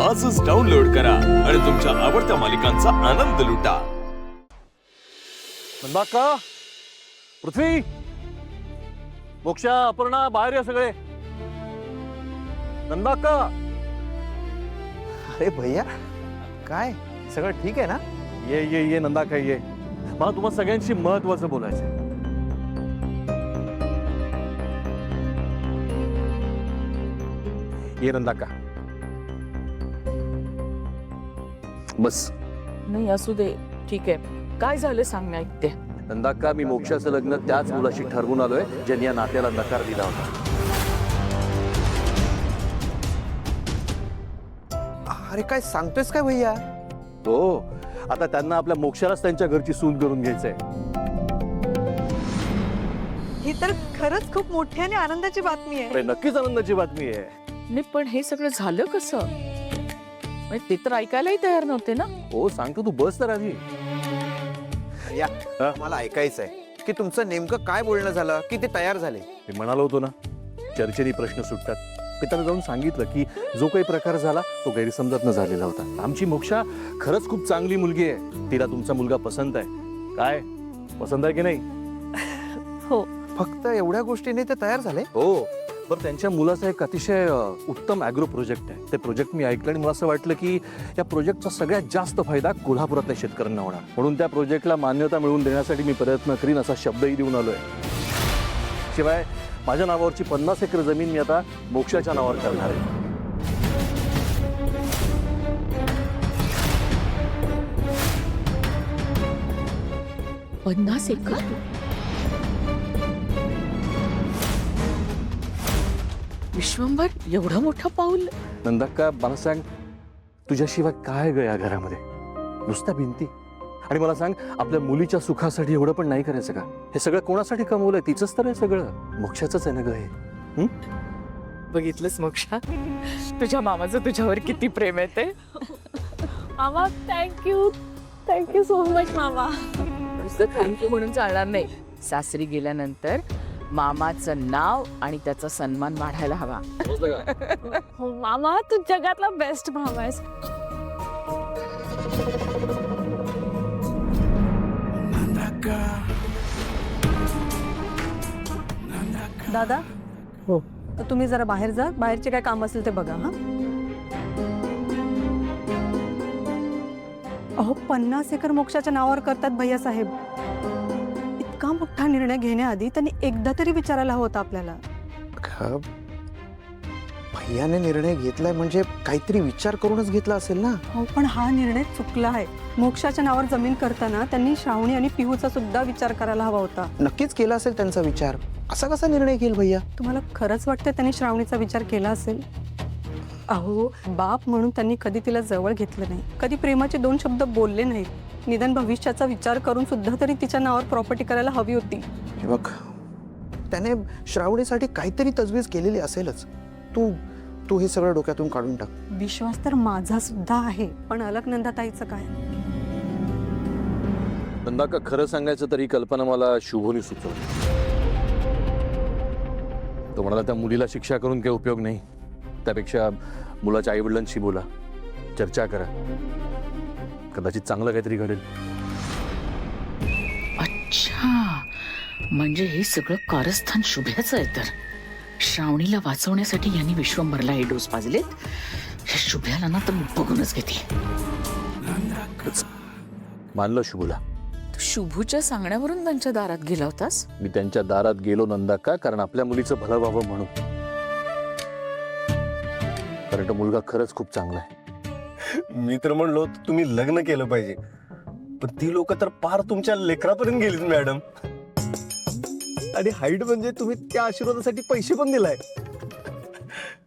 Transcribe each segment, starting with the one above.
आजच डाउनलोड करा आणि तुमच्या आवडत्या मालिकांचा आनंद लुटा। नंदाक्का, पृथ्वी, मोक्षा, अपर्णा, बाहेर या सगळे। नंदाक्का, अरे भैया, काय सगळं ठीक आहे ना? ये ये ये नंदाक्का ये, मला तुम्हा सगळ्यांशी महत्वाचं बोलायचं। ये नंदाक्का, बस। नाही असू दे, ठीक आहे। काय झालं सांग, मी ऐकते। नंदाक्का, मी मोक्षाचं लग्न त्याच मुलाशी ठरवून आलोय ज्यांनी या नात्याला नकार दिला होता। अरे काय सांगतोयस काय भैया? हो, आता त्यांना आपल्या मोक्षालाच त्यांच्या घरची सून करून घ्यायचंय। ही तर खरंच खूप मोठी आणि आनंदाची बातमी आहे। अरे नक्कीच आनंदाची बातमी आहे। नाही, पण हे सगळं झालं कसं? म्हणजे ते तर ऐकायलाही तयार नव्हते ना। हो सांगतो, तू बस तर आधी। भैया, मला ऐकायचंय की तुमचं नेमकं काय बोलणं झालं की ते तयार झाले? मी म्हणालो होतो ना, चर्चेने प्रश्न सुटतात। मी त्यांना जाऊन सांगितलं की जो काही प्रकार झाला तो गैरसमजातनं झालेला होता। आमची मोक्षा खरंच खूप चांगली मुलगी आहे, तिला तुमचा मुलगा पसंत आहे। काय पसंत आहे की नाही? हो, फक्त एवढ्या गोष्टीने ते तयार झाले? हो, पण त्यांच्या मुलाचा एक अतिशय उत्तम ॲग्रो प्रोजेक्ट आहे। ते प्रोजेक्ट मी ऐकलं आणि मला असं वाटलं की या प्रोजेक्टचा सगळ्यात जास्त फायदा कोल्हापुरातल्या शेतकऱ्यांना होणार, म्हणून त्या प्रोजेक्टला मान्यता मिळवून देण्यासाठी मी प्रयत्न करीन असा शब्दही देऊन आलोय। शिवाय माझ्या नावावरची 50 एकर जमीन मी आता मोक्षाच्या नावावर करणार आहे। 50 एकर? विश्वंभर, एवढं मोठं पाऊल? नंदाक्का, मला सांग, तुझ्याशिवाय काय ग या घरामध्ये? नुसत्या भिंती? आणि मला सांग, आपल्या मुलीच्या सुखासाठी एवढं पण नाही करायचं का? हे सगळं कोणासाठी कमवलंय? तिचंच तर आहे सगळं, मोक्षाचंच आहे ना ग हे। बघितलंस मोक्षा, तुझ्या मामाचं तुझ्यावर किती प्रेम आहे ते। मामा, थँक्यू सो मच मामा। नुसतं थँक्यू म्हणून चालणार नाही, सासरी गेल्यानंतर मामाचं नाव आणि त्याचा सन्मान वाढायला हवा। हो मामा, तू जगातला बेस्ट मामा आहेस। दादा, हो, तुम्ही जरा बाहेर जा, बाहेरचे काय काम असेल ते बघा। हा, अहो 50 एकर मोक्षाच्या नावावर करतात भैया साहेब। इतका मोठा निर्णय घेण्याआधी त्यांनी एकदा तरी विचारायला हवं होतं आपल्याला। भैयाने निर्णय घेतलाय म्हणजे काहीतरी विचार करूनच घेतला असेल ना? हो, पण हा निर्णय चुकला आहे। मोक्षाच्या नावावर जमीन करताना त्यांनी श्रावणी आणि पिहूचा सुद्धा विचार करायला हवा होता। नक्कीच केला असेल त्यांचा विचार, असा कसा निर्णय घेईल भैया? तुम्हाला खरंच वाटतं त्यांनी श्रावणीचा विचार केला असेल? अहो, बाप म्हणून त्यांनी कधी तिला जवळ घेतलं नाही, कधी प्रेमाचे 2 शब्द बोलले नाहीत। निदान भविष्याचा विचार करून सुद्धा तरी तिच्या नावावर प्रॉपर्टी करायला हवी होती। हे बघ, त्याने श्रावणीसाठी काहीतरी तजवीज केलेली असेलच। तू हे सगळं डोक्यातून काढून टाक। विश्वास तर माझा सुद्धा आहे, पण अलकनंदाताईचं काय? नंदाक्का, खरं सांगायचं तर ही कल्पना मला शुभोनी सुचवली। तो म्हणाला त्या मुलीला शिक्षा करून काही उपयोग नाही, त्यापेक्षा मुलाच्या आई वडिलांशी बोला, चर्चा करा, कदाचित चांगलं काहीतरी घडेल। अच्छा, म्हणजे हे सगळं कारस्थान शुभ्याचं आहे। तर श्रावणीला वाचवण्यासाठी यांनी विश्वंभरला हे डोस पाजलेत। हे शुभ्याला ना तर बघूनच घेते। मानलं शुभूला। तू शुभूच्या सांगण्यावरून त्यांच्या दारात गेला होतास? मी त्यांच्या दारात गेलो नंदाक्का, कारण आपल्या मुलीचं भलं व्हावं म्हणून। कारण तो मुलगा खरंच खूप चांगला आहे। मी तर म्हणलो तुम्ही लग्न केलं पाहिजे, पण ती लोक तर पार तुमच्या लेकरापर्यंत गेलीत मॅडम। आणि हाईट म्हणजे तुम्ही त्या आशीर्वादासाठी पैसे पण दिलाय।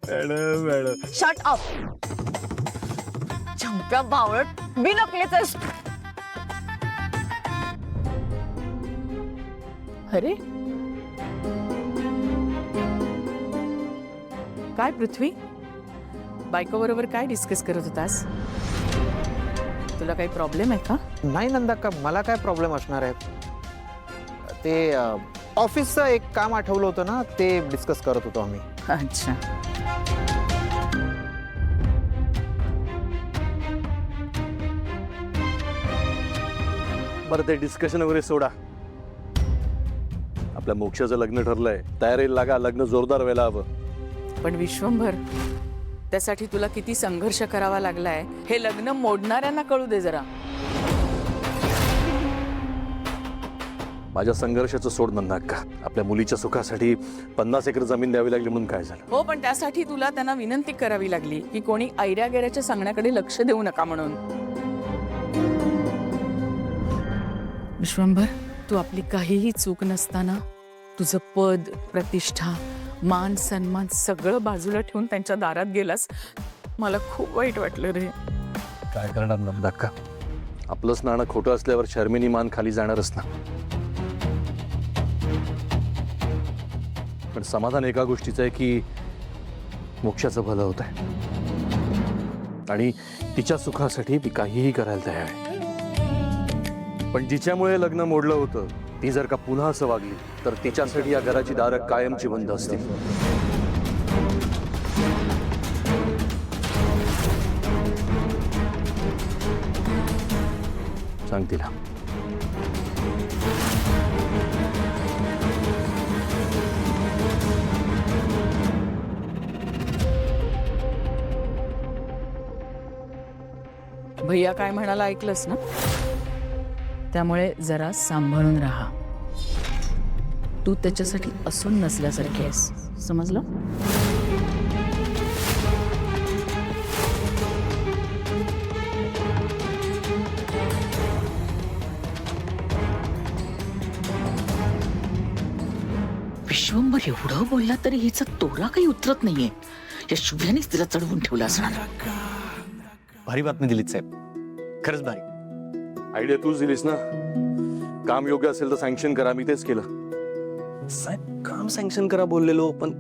मॅडम शट अप, चंप्या बावळट, बिनकलेच आहेस। अरे काय पृथ्वी, बायको बरोबर काय डिस्कस करत होतास? तुला काही प्रॉब्लेम आहे का? नाही नंदाक्का, मला काय प्रॉब्लेम असणार आहे? ते ऑफिसचं एक काम आठवलं होतं ना, ते डिस्कस करत होतो आम्ही। अच्छा, बरं ते डिस्कशन वगैरे सोडा. आपल्या मोक्षाचं लग्न ठरलंय, तयारीला लागा, लग्न जोरदार व्हायला हवं. पण विश्वंभर, त्यासाठी तुला किती संघर्ष करावा लागलाय हे लग्न मोडणाऱ्यांना कळू दे जरा. माझ्या संघर्षाचं सोड नंदाक्का. आपल्या मुलीच्या सुखासाठी 50 एकर जमीन द्यावी लागली म्हणून काय झालं? हो, पण त्यासाठी तुला त्यांना विनंती करावी लागली की कोणी ऐऱ्या गेऱ्याच्या सांगण्याकडे लक्ष देऊ नका म्हणून. विश्वंभर, तू आपली काहीही चूक नसताना तुझं पद, प्रतिष्ठा, मान, सन्मान सगळं बाजूला ठेवून त्यांच्या दारात गेलास. मला खूप वाईट वाटलं रे. काय करणार नंदाक्का, आपलंच नाणं खोटं असल्यावर शर्मिनी मान खाली जाणारच ना. पण समाधान एका गोष्टीचं आहे की मोक्षाचं भलं होत आहे आणि तिच्या सुखासाठी मी काहीही करायला तयार आहे. पण जिच्यामुळे लग्न मोडलं होतं ती जर का पुन्हा असं वागली तर तिच्यासाठी या घराची दारं कायमची बंद असतील. सांग तिला. भैया काय म्हणाला ऐकलंस ना? त्यामुळे जरा सांभाळून राहा. तू त्याच्यासाठी असून नसल्यासारखी आहेस, समजलं? विश्वंभर एवढं बोलला तरी हिचा तोरा काही उतरत नाहीये. या शुभ्यानेच तिला चढवून ठेवला असणार. भारी बातमी दिलीत साहेब, खरंच भारी. आयडिया तूच दिलीस ना. काम योग्य असेल तर सँक्शन करा. मी तेच केलं. साहेब काम सँक्शन करा बोललेलो, पण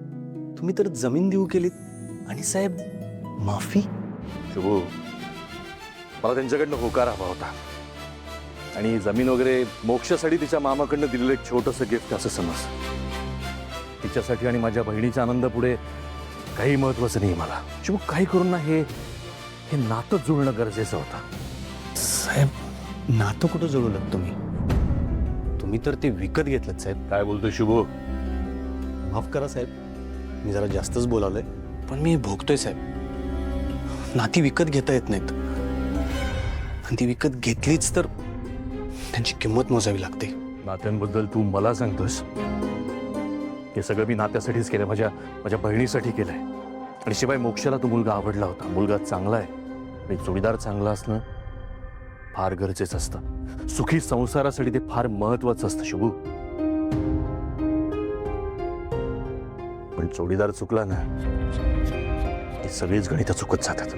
तुम्ही तर जमीन देऊ केलीत. आणि साहेब माफी. शुभू, मला त्यांच्याकडनं होकार हवा होता आणि जमीन वगैरे मोक्षासाठी तिच्या मामाकडनं दिलेलं एक छोटंसं गिफ्ट असं समज. तिच्यासाठी आणि माझ्या बहिणीच्या आनंदापुढे काही महत्वाचं नाही मला. शुभू, काही करून ना हे नातं जुळणं गरजेचं होतं. साहेब नातं कुठं जुळवलं तुम्ही? तुम्ही तर ते विकत घेतलं साहेब. काय बोलतोय शुभू? माफ करा साहेब, मी जरा जास्तच बोलावलंय, पण मी भोगतोय साहेब. नाती विकत घेता येत नाहीत. आणि ती विकत घेतलीच तर त्यांची किंमत मोजावी लागते. नात्यांबद्दल तू मला सांगतोस? हे सगळं मी नात्यासाठीच केलंय, माझ्या बहिणीसाठी केलंय. आणि शिवाय मोक्षाला तो मुलगा आवडला होता. मुलगा चांगला आहे आणि जोडीदार चांगला असणं फार गरजेचं असतं. सुखी संसारासाठी ते फार महत्वाचं असतं शुभू. पण जोडीदार चुकला ना, ती सगळीच गणितं चुकत जातात.